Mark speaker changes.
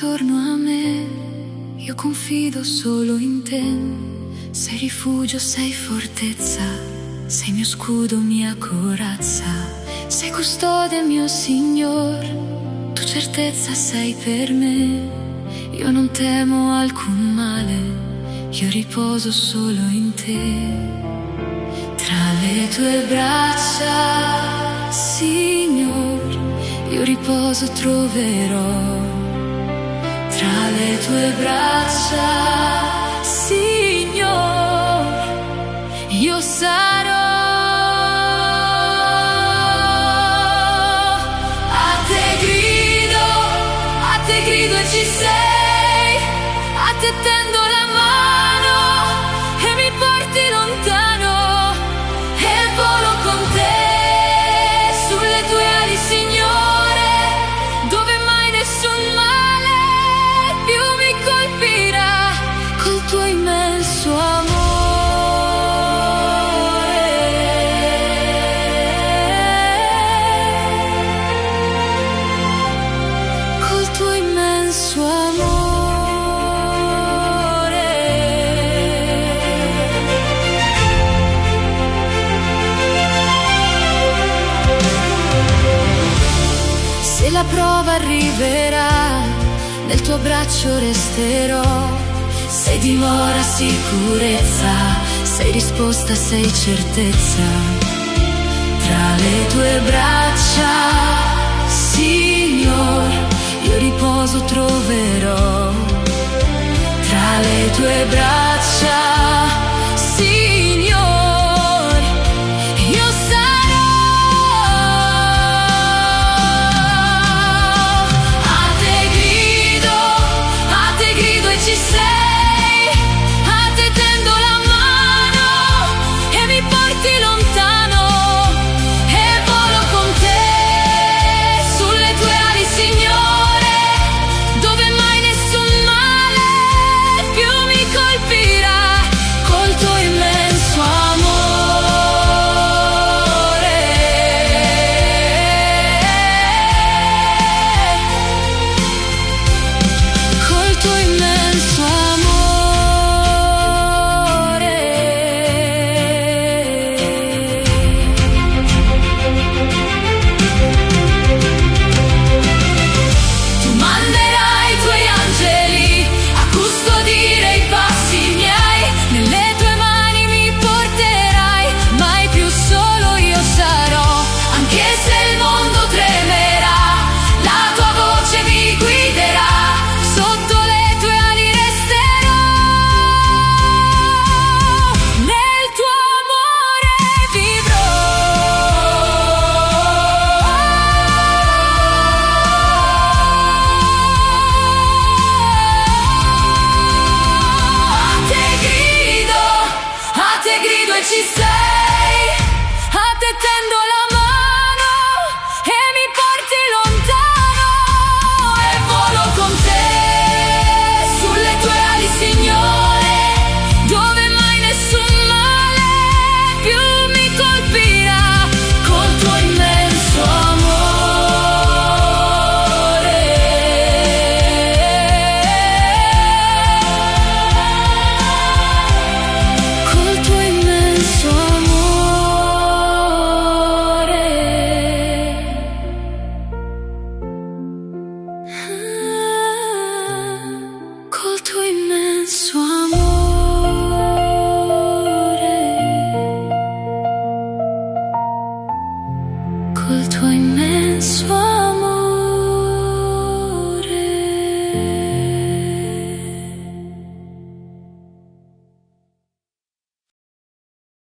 Speaker 1: attorno a me, io confido solo in te. Sei rifugio, sei fortezza, sei mio scudo, mia corazza, sei custode, mio Signor, tu certezza sei per me. Io non temo alcun male, io riposo solo in te. Tra le tue braccia, Signor, io riposo troverò. Tra le tue braccia, Signor, io sarò. A te grido e ci sei, a te tendo la mano e mi porti lontano e volo con te sulle tue ali, Signore, dove mai nessun male più mi colpirà, col tuo immenso amore. Col tuo immenso amore. Se la prova arriverà, nel tuo braccio resterò. Sei dimora, sicurezza, sei risposta, sei certezza. Tra le tue braccia, Signor, io riposo troverò. Tra le tue braccia, Signor, io sarò. A te grido e ci sei, a te tendo la mano e mi porti lontano e volo con te sulle tue ali, Signore, dove mai nessun male più mi colpirà, col tuo immenso amore. Col tuo immenso amore. Tu manderai i tuoi angeli a custodire i passi miei, nelle tue mani mi porterai, mai più solo io sarò. Anche se il mondo tremerà, la tua voce mi guiderà, sotto le tue ali resterò. Nel tuo amore vivrò. A te grido e ci sei, a te tendo la mano e mi porti lontano e volo con te sulle tue ali, Signore, dove mai nessun male più mi colpirà, col tuo immenso amore. Col tuo immenso amore. Col tuo immenso amore. Col tuo immenso amore.